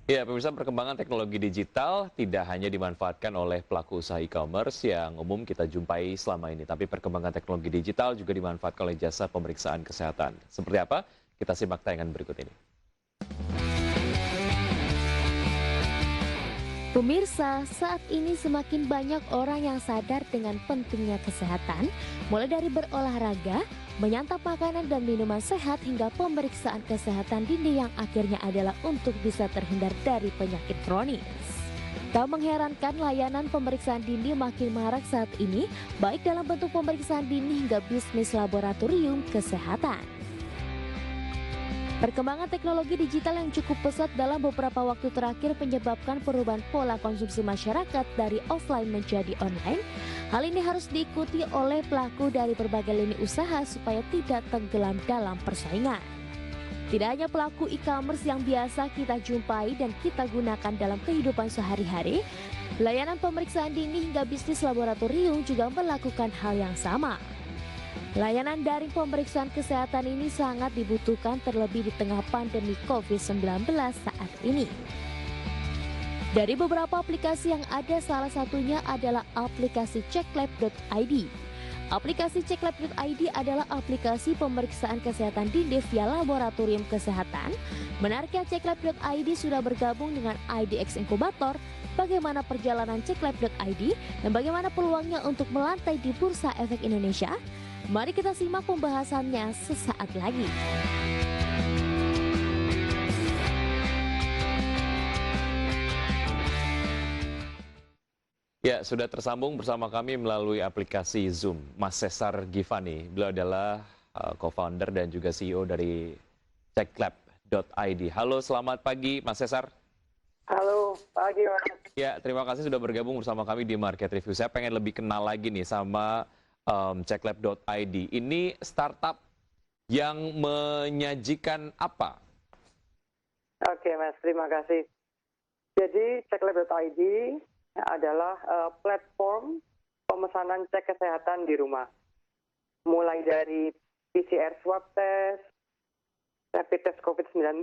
Ya, pemirsa, perkembangan teknologi digital tidak hanya dimanfaatkan oleh pelaku usaha e-commerce yang umum kita jumpai selama ini, tapi perkembangan teknologi digital juga dimanfaatkan oleh jasa pemeriksaan kesehatan. Seperti apa? Kita simak tayangan berikut ini. Pemirsa, saat ini semakin banyak orang yang sadar dengan pentingnya kesehatan, mulai dari berolahraga, menyantap makanan dan minuman sehat hingga pemeriksaan kesehatan dini yang akhirnya adalah untuk bisa terhindar dari penyakit kronis. Tak mengherankan layanan pemeriksaan dini makin marak saat ini, baik dalam bentuk pemeriksaan dini hingga bisnis laboratorium kesehatan. Perkembangan teknologi digital yang cukup pesat dalam beberapa waktu terakhir menyebabkan perubahan pola konsumsi masyarakat dari offline menjadi online. Hal ini harus diikuti oleh pelaku dari berbagai lini usaha supaya tidak tenggelam dalam persaingan. Tidak hanya pelaku e-commerce yang biasa kita jumpai dan kita gunakan dalam kehidupan sehari-hari, layanan pemeriksaan dini hingga bisnis laboratorium juga melakukan hal yang sama. Layanan daring pemeriksaan kesehatan ini sangat dibutuhkan terlebih di tengah pandemi COVID-19 saat ini. Dari beberapa aplikasi yang ada, salah satunya adalah aplikasi ceklab.id. Aplikasi ceklab.id adalah aplikasi pemeriksaan kesehatan dini via laboratorium kesehatan. Menariknya, ceklab.id sudah bergabung dengan IDX Inkubator. Bagaimana perjalanan ceklab.id dan bagaimana peluangnya untuk melantai di Bursa Efek Indonesia? Mari kita simak pembahasannya sesaat lagi. Ya, sudah tersambung bersama kami melalui aplikasi Zoom, Mas Cesar Givani. Beliau adalah co-founder dan juga CEO dari ceklab.id. Halo, selamat pagi Mas Cesar. Halo, pagi Mas. Ya, terima kasih sudah bergabung bersama kami di Market Review. Saya pengen lebih kenal lagi nih sama ceklab.id. Ini startup yang menyajikan apa? Oke Mas, terima kasih. Jadi ceklab.id adalah platform pemesanan cek kesehatan di rumah. Mulai dari PCR swab test, rapid test COVID-19,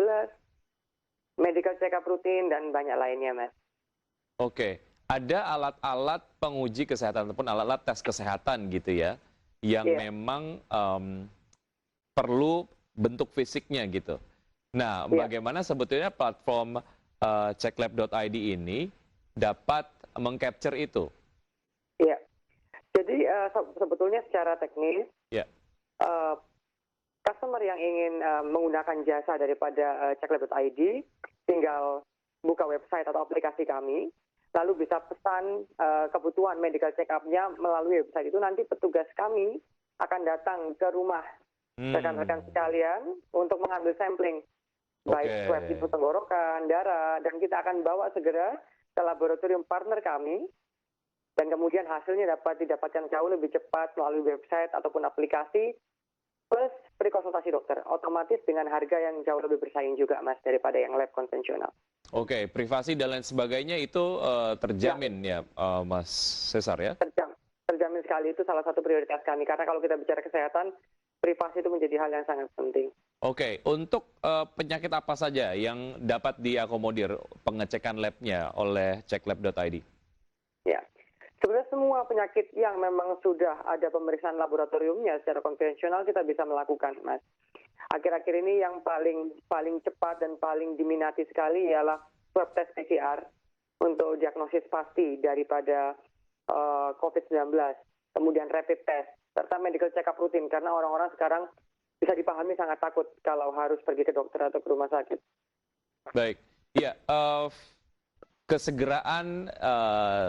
medical check-up rutin, dan banyak lainnya Mas. Oke, ada alat-alat penguji kesehatan ataupun alat-alat tes kesehatan gitu ya, yang memang perlu bentuk fisiknya gitu. Nah, bagaimana sebetulnya platform ceklab.id ini dapat mengcapture itu? Iya, jadi sebetulnya secara teknis, customer yang ingin menggunakan jasa daripada ceklab.id tinggal buka website atau aplikasi kami, lalu bisa pesan kebutuhan medical check-up-nya melalui website itu. Nanti petugas kami akan datang ke rumah rekan-rekan sekalian untuk mengambil sampling, baik swab di tenggorokan, darah, dan kita akan bawa segera ke laboratorium partner kami, dan kemudian hasilnya dapat didapatkan jauh lebih cepat melalui website ataupun aplikasi, plus pre-konsultasi dokter, otomatis dengan harga yang jauh lebih bersaing juga Mas daripada yang lab konvensional. Oke, privasi dan lain sebagainya itu terjamin ya, Mas Cesar ya? Terjamin sekali, itu salah satu prioritas kami, karena kalau kita bicara kesehatan, privasi itu menjadi hal yang sangat penting. Oke, untuk penyakit apa saja yang dapat diakomodir pengecekan labnya oleh ceklab.id? Ya, sebenarnya semua penyakit yang memang sudah ada pemeriksaan laboratoriumnya secara konvensional kita bisa melakukan, Mas. Akhir-akhir ini yang paling cepat dan paling diminati sekali ialah swab test PCR untuk diagnosis pasti daripada COVID-19, kemudian rapid test, serta medical check-up rutin, karena orang-orang sekarang bisa dipahami sangat takut kalau harus pergi ke dokter atau ke rumah sakit. Baik, ya, kesegeraan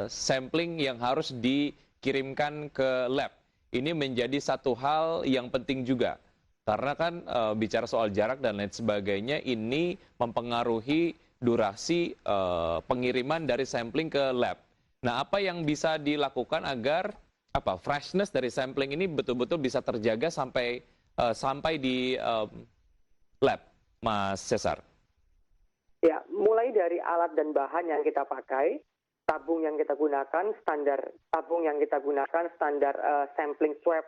sampling yang harus dikirimkan ke lab, ini menjadi satu hal yang penting juga. Karena kan bicara soal jarak dan lain sebagainya, ini mempengaruhi durasi pengiriman dari sampling ke lab. Nah, apa yang bisa dilakukan agar freshness dari sampling ini betul-betul bisa terjaga sampai di lab, Mas Cesar? Ya, mulai dari alat dan bahan yang kita pakai, tabung yang kita gunakan, standar sampling swab,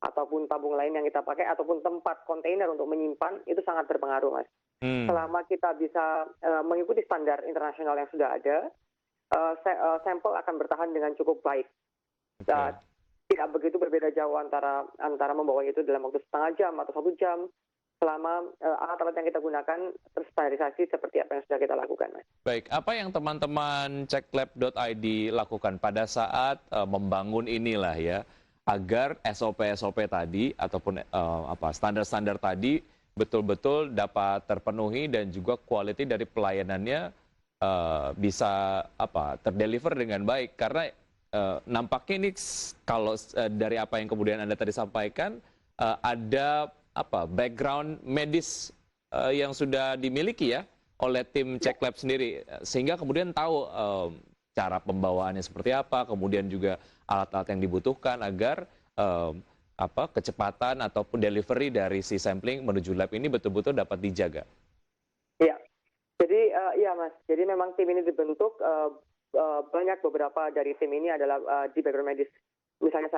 ataupun tabung lain yang kita pakai, ataupun tempat kontainer untuk menyimpan, itu sangat berpengaruh, Mas. Selama kita bisa mengikuti standar internasional yang sudah ada, sampel akan bertahan dengan cukup baik. Oke. Tidak begitu berbeda jauh antara membawa itu dalam waktu setengah jam atau 1 jam, selama alat-alat yang kita gunakan terstandarisasi seperti apa yang sudah kita lakukan, Mas. Baik, apa yang teman-teman ceklab.id lakukan pada saat membangun inilah ya, agar SOP-SOP tadi ataupun standar-standar tadi betul-betul dapat terpenuhi dan juga quality dari pelayanannya bisa terdeliver dengan baik, karena nampaknya ini kalau dari apa yang kemudian Anda tadi sampaikan ada background medis yang sudah dimiliki ya oleh tim Ceklab sendiri, sehingga kemudian tahu cara pembawaannya seperti apa, kemudian juga alat-alat yang dibutuhkan agar kecepatan ataupun delivery dari si sampling menuju lab ini betul-betul dapat dijaga. Iya, jadi iya Mas, jadi memang tim ini dibentuk, banyak beberapa dari tim ini adalah di background medis. Misalnya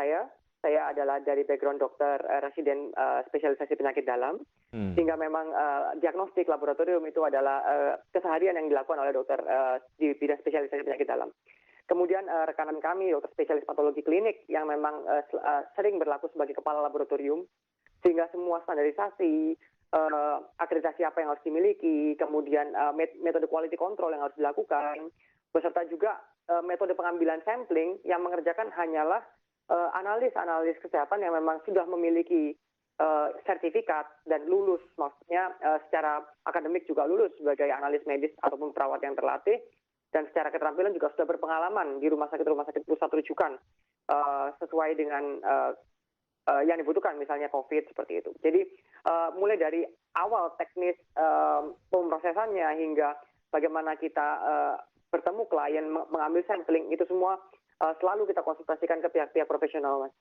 saya adalah dari background dokter residen spesialisasi penyakit dalam, sehingga memang diagnostik laboratorium itu adalah keseharian yang dilakukan oleh dokter di bidang spesialisasi penyakit dalam. Kemudian rekanan kami, dokter spesialis patologi klinik yang memang sering berlaku sebagai kepala laboratorium, sehingga semua standarisasi, akreditasi apa yang harus dimiliki, kemudian metode quality control yang harus dilakukan, beserta juga metode pengambilan sampling yang mengerjakan hanyalah analis kesehatan yang memang sudah memiliki sertifikat dan lulus, maksudnya secara akademik juga lulus sebagai analis medis ataupun perawat yang terlatih, dan secara keterampilan juga sudah berpengalaman di rumah sakit pusat rujukan sesuai dengan yang dibutuhkan, misalnya COVID seperti itu. Jadi mulai dari awal teknis pemrosesannya hingga bagaimana kita bertemu klien, mengambil sampling, itu semua selalu kita konsultasikan ke pihak-pihak profesional, Mas.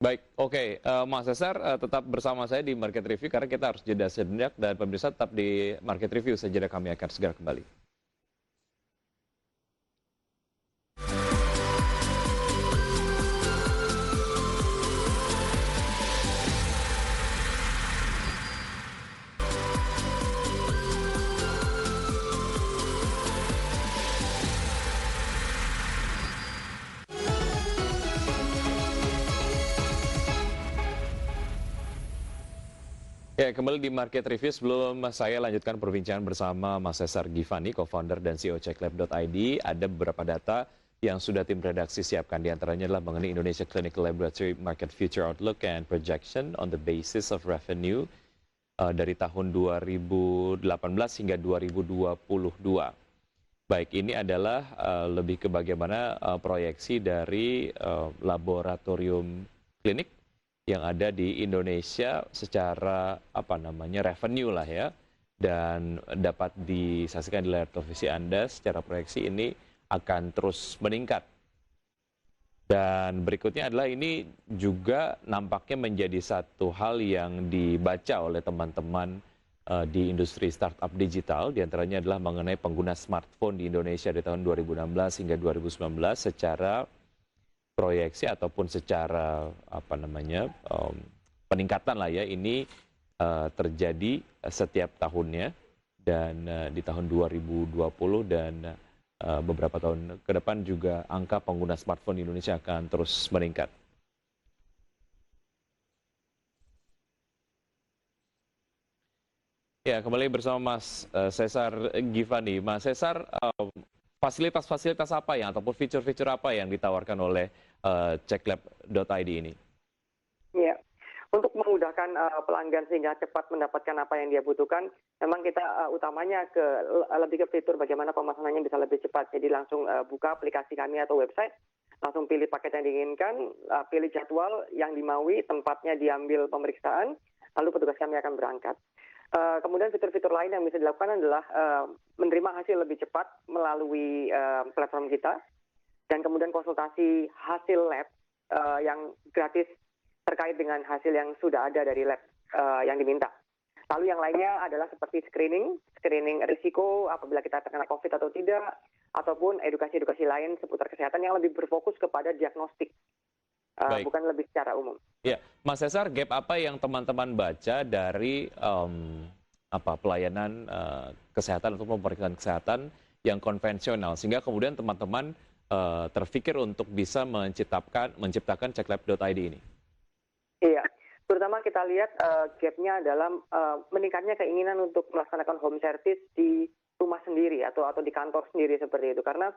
Baik, oke. Mas Cesar tetap bersama saya di Market Review karena kita harus jeda sejenak, dan pemirsa tetap di Market Review, sejenak kami akan segera kembali. Ya, kembali di Market Review. Sebelum saya lanjutkan perbincangan bersama Mas Cesar Givani, co-founder dan CEO Ceklab.id, ada beberapa data yang sudah tim redaksi siapkan. Di antaranya adalah mengenai Indonesia Clinical Laboratory Market Future Outlook and Projection on the basis of revenue dari tahun 2018 hingga 2022. Baik, ini adalah lebih ke bagaimana proyeksi dari laboratorium klinik yang ada di Indonesia secara revenue lah ya, dan dapat disaksikan di layar televisi Anda. Secara proyeksi ini akan terus meningkat. Dan berikutnya adalah ini juga nampaknya menjadi satu hal yang dibaca oleh teman-teman di industri startup digital. Di antaranya adalah mengenai pengguna smartphone di Indonesia di tahun 2016 hingga 2019 secara proyeksi ataupun secara peningkatan lah ya, ini terjadi setiap tahunnya, dan di tahun 2020 dan beberapa tahun ke depan juga angka pengguna smartphone di Indonesia akan terus meningkat. Ya, kembali bersama Mas Cesar Givani. Mas Cesar, fasilitas-fasilitas apa yang ataupun fitur-fitur apa yang ditawarkan oleh Ceklab.id ini? Ya, untuk memudahkan pelanggan sehingga cepat mendapatkan apa yang dia butuhkan, memang kita utamanya lebih ke fitur bagaimana pemesanannya bisa lebih cepat. Jadi langsung buka aplikasi kami atau website, langsung pilih paket yang diinginkan, pilih jadwal yang dimaui, tempatnya diambil pemeriksaan, lalu petugas kami akan berangkat. Kemudian fitur-fitur lain yang bisa dilakukan adalah menerima hasil lebih cepat melalui platform kita, dan kemudian konsultasi hasil lab yang gratis terkait dengan hasil yang sudah ada dari lab yang diminta. Lalu yang lainnya adalah seperti screening risiko apabila kita terkena COVID atau tidak, ataupun edukasi-edukasi lain seputar kesehatan yang lebih berfokus kepada diagnostik, bukan lebih secara umum. Ya, Mas Cesar, gap apa yang teman-teman baca dari pelayanan kesehatan atau pemeriksaan kesehatan yang konvensional, sehingga kemudian teman-teman terfikir untuk bisa menciptakan ceklab.id ini. Iya, terutama kita lihat gap-nya dalam meningkatnya keinginan untuk melaksanakan home service di rumah sendiri atau di kantor sendiri seperti itu. Karena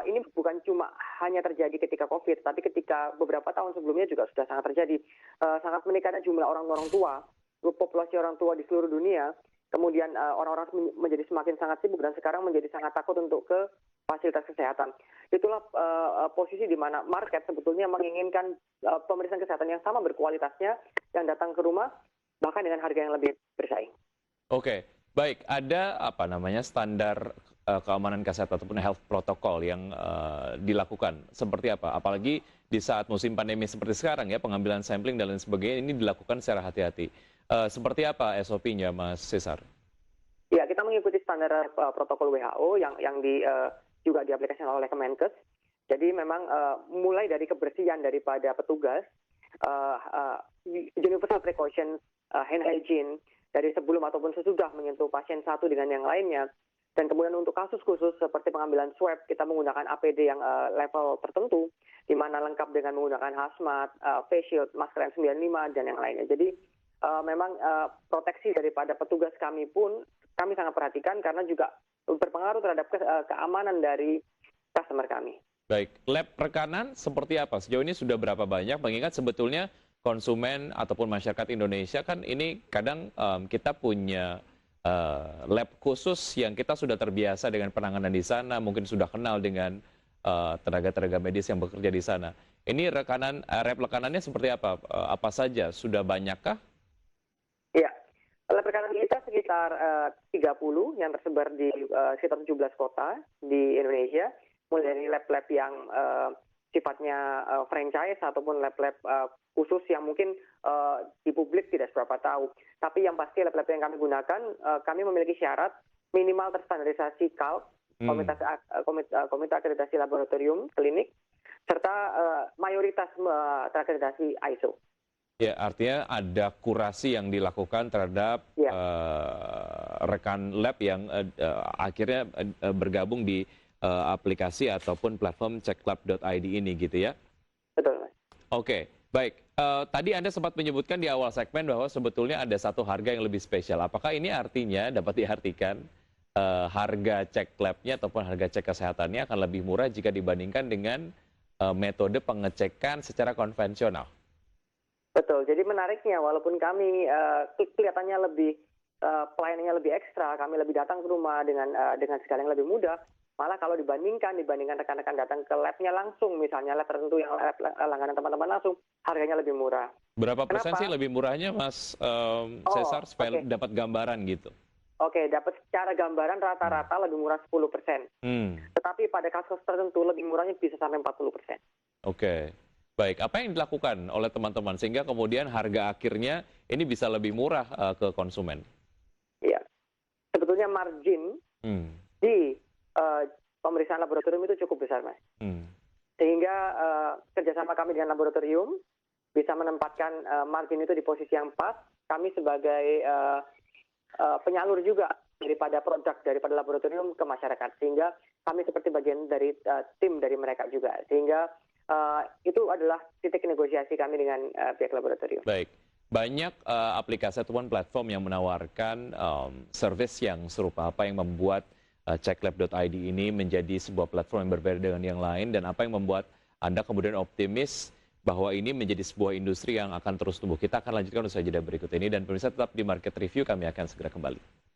ini bukan cuma hanya terjadi ketika COVID, tapi ketika beberapa tahun sebelumnya juga sudah sangat terjadi. Sangat meningkatnya jumlah orang tua, populasi orang tua di seluruh dunia. Kemudian orang-orang menjadi semakin sangat sibuk dan sekarang menjadi sangat takut untuk ke fasilitas kesehatan. Itulah posisi di mana market sebetulnya menginginkan pemeriksaan kesehatan yang sama berkualitasnya yang datang ke rumah bahkan dengan harga yang lebih bersaing. Oke, baik. Ada standar keamanan kesehatan ataupun health protocol yang dilakukan seperti apa? Apalagi di saat musim pandemi seperti sekarang ya, pengambilan sampling dan lain sebagainya ini dilakukan secara hati-hati. Seperti apa SOP-nya, Mas Cesar? Ya, kita mengikuti standar protokol WHO yang juga diaplikasikan oleh Kemenkes. Jadi memang mulai dari kebersihan daripada petugas, universal precaution, hand hygiene dari sebelum ataupun sesudah menyentuh pasien satu dengan yang lainnya. Dan kemudian untuk kasus khusus seperti pengambilan swab, kita menggunakan APD yang level tertentu, di mana lengkap dengan menggunakan hazmat, face shield, masker N95, dan yang lainnya. Jadi memang proteksi daripada petugas kami pun kami sangat perhatikan karena juga berpengaruh terhadap keamanan dari customer kami. Baik, lab rekanan seperti apa? Sejauh ini sudah berapa banyak? Mengingat sebetulnya konsumen ataupun masyarakat Indonesia kan ini kadang kita punya lab khusus yang kita sudah terbiasa dengan penanganan di sana, mungkin sudah kenal dengan tenaga-tenaga medis yang bekerja di sana. Ini lab rekanannya seperti apa? Apa saja? Sudah banyakkah? Iya, lab rekanan kita sekitar 30 yang tersebar di sekitar 17 kota di Indonesia, mulai dari lab-lab yang sifatnya franchise ataupun lab-lab khusus yang mungkin di publik tidak seberapa tahu. Tapi yang pasti lab-lab yang kami gunakan, kami memiliki syarat minimal terstandarisasi CALB, Komite Akreditasi Laboratorium Klinik, serta mayoritas terakreditasi ISO. Ya, artinya ada kurasi yang dilakukan terhadap rekan lab yang akhirnya bergabung di aplikasi ataupun platform ceklab.id ini gitu ya? Betul, Mas. Oke, baik. Tadi Anda sempat menyebutkan di awal segmen bahwa sebetulnya ada satu harga yang lebih spesial. Apakah ini artinya dapat diartikan harga cek labnya ataupun harga cek kesehatannya akan lebih murah jika dibandingkan dengan metode pengecekan secara konvensional? Betul, jadi menariknya walaupun kami kelihatannya lebih pelayanannya lebih ekstra, kami lebih datang ke rumah dengan segala yang lebih mudah, malah kalau dibandingkan rekan-rekan datang ke labnya langsung, misalnya lab tertentu yang lab langganan teman-teman langsung, harganya lebih murah. Berapa persen sih lebih murahnya, Mas Cesar, supaya dapat gambaran gitu? Oke, dapat secara gambaran rata-rata lebih murah 10%. Tetapi pada kasus tertentu lebih murahnya bisa sampai 40%. Oke. Baik, apa yang dilakukan oleh teman-teman sehingga kemudian harga akhirnya ini bisa lebih murah ke konsumen? Iya, sebetulnya margin di pemeriksaan laboratorium itu cukup besar, Mas. Sehingga kerjasama kami dengan laboratorium bisa menempatkan margin itu di posisi yang pas. Kami sebagai penyalur juga daripada produk daripada laboratorium ke masyarakat, sehingga kami seperti bagian dari tim dari mereka juga, sehingga itu adalah titik negosiasi kami dengan pihak laboratorium. Baik, banyak aplikasi ataupun platform yang menawarkan service yang serupa. Apa yang membuat ceklab.id ini menjadi sebuah platform yang berbeda dengan yang lain, dan apa yang membuat Anda kemudian optimis bahwa ini menjadi sebuah industri yang akan terus tumbuh? Kita akan lanjutkan usai jeda berikut ini, dan pemirsa tetap di Market Review, kami akan segera kembali.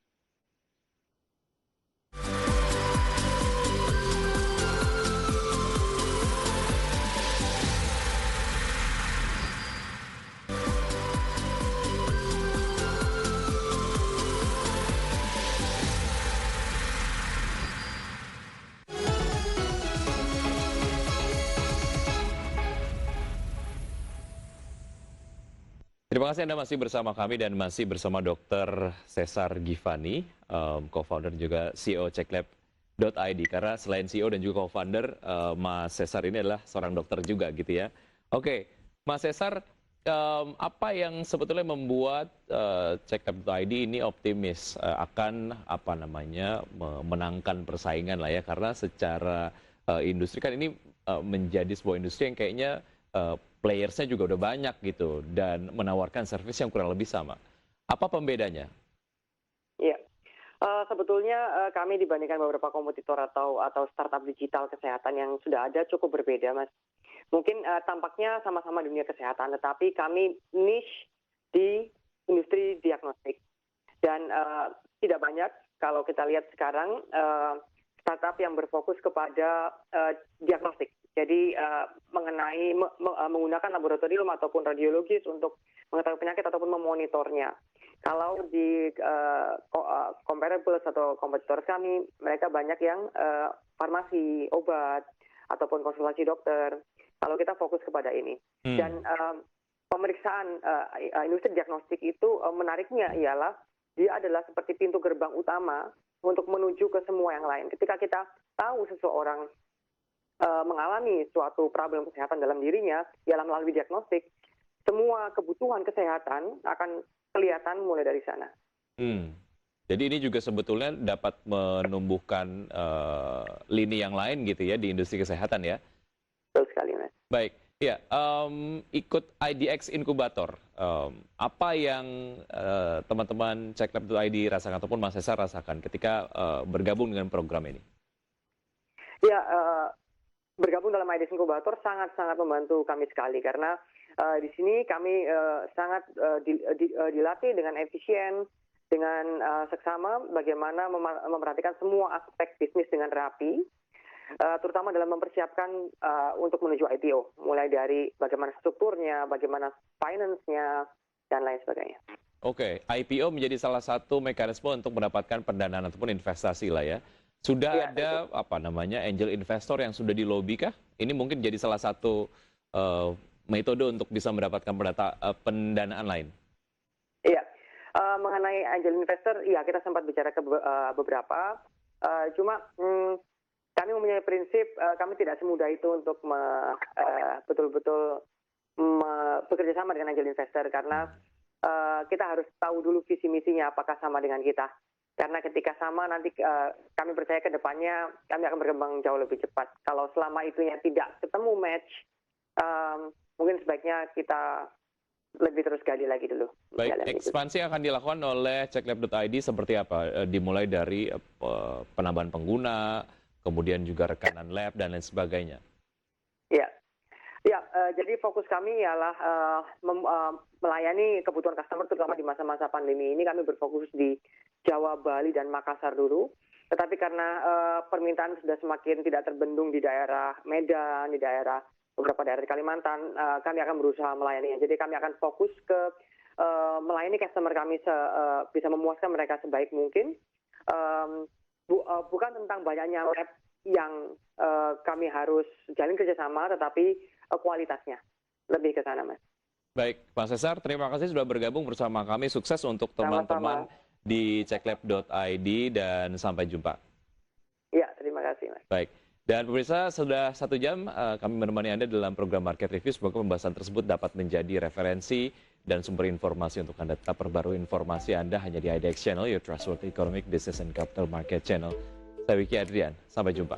Terima kasih Anda masih bersama kami dan masih bersama Dr. Cesar Givani, co-founder juga CEO ceklab.id. Karena selain CEO dan juga co-founder, Mas Cesar ini adalah seorang dokter juga gitu ya. Oke, Mas Cesar, apa yang sebetulnya membuat Cekap.id ini optimis akan apa namanya memenangkan persaingan lah ya, karena secara industri kan ini menjadi sebuah industri yang kayaknya playersnya juga udah banyak gitu dan menawarkan servis yang kurang lebih sama. Apa pembedanya? Iya. Sebetulnya kami dibandingkan beberapa kompetitor atau startup digital kesehatan yang sudah ada cukup berbeda, Mas. Mungkin tampaknya sama-sama dunia kesehatan, tetapi kami niche di industri diagnostik. Dan tidak banyak kalau kita lihat sekarang startup yang berfokus kepada diagnostik. Jadi mengenai menggunakan laboratorium ataupun radiologis untuk mengetahui penyakit ataupun memonitornya. Kalau di comparables atau kompetitor kami, mereka banyak yang farmasi, obat, ataupun konsultasi dokter. Kalau kita fokus kepada ini. Dan pemeriksaan industri diagnostik itu menariknya ialah dia adalah seperti pintu gerbang utama untuk menuju ke semua yang lain. Ketika kita tahu seseorang mengalami suatu problem kesehatan dalam dirinya, ialah melalui diagnostik, semua kebutuhan kesehatan akan kelihatan mulai dari sana. Jadi ini juga sebetulnya dapat menumbuhkan lini yang lain gitu ya di industri kesehatan ya? Betul sekali, Mas. Baik, ya ikut IDX Inkubator, apa yang teman-teman Ceklab.id rasakan ataupun Mas Cesar rasakan ketika bergabung dengan program ini? Ya, bergabung dalam IDX Inkubator sangat-sangat membantu kami sekali karena di sini kami sangat dilatih dengan efisien, dengan seksama bagaimana memperhatikan semua aspek bisnis dengan rapi, terutama dalam mempersiapkan untuk menuju IPO, mulai dari bagaimana strukturnya, bagaimana finance-nya, dan lain sebagainya. Oke, IPO menjadi salah satu mekanisme untuk mendapatkan pendanaan ataupun investasi lah ya. Sudah Ya, ada apa namanya angel investor yang sudah dilobi kah? Ini mungkin jadi salah satu metode untuk bisa mendapatkan pendanaan lain. Iya, mengenai angel investor, ya kita sempat bicara ke beberapa. Cuma kami mempunyai prinsip, kami tidak semudah itu untuk betul-betul bekerja sama dengan angel investor karena kita harus tahu dulu visi misinya apakah sama dengan kita. Karena ketika sama nanti kami percaya ke depannya kami akan berkembang jauh lebih cepat. Kalau selama itunya tidak ketemu match, mungkin sebaiknya kita lebih terus gali lagi dulu. Baik, ekspansi yang akan dilakukan oleh Ceklab.id seperti apa? Dimulai dari penambahan pengguna, kemudian juga rekanan lab dan lain sebagainya. Ya, jadi fokus kami ialah melayani kebutuhan customer terutama di masa-masa pandemi ini. Kami berfokus di Jawa, Bali, dan Makassar dulu. Tetapi karena permintaan sudah semakin tidak terbendung di daerah Medan, di daerah beberapa daerah di Kalimantan, kami akan berusaha melayaninya. Jadi kami akan fokus ke melayani customer kami bisa memuaskan mereka sebaik mungkin. Bukan tentang banyaknya lab yang kami harus jalin kerjasama, tetapi kualitasnya lebih ke sana, Mas. Baik, Pak Cesar, terima kasih sudah bergabung bersama kami. Sukses untuk teman-teman di Ceklab.id dan sampai jumpa. Ya, terima kasih, Mas. Baik. Dan pemirsa, sudah 1 jam kami menemani Anda dalam program Market Review. Semoga pembahasan tersebut dapat menjadi referensi dan sumber informasi untuk Anda tetap perbarui informasi Anda hanya di IDX Channel, your trustworthy economic business and capital market channel. Saya Wiki Adrian, sampai jumpa.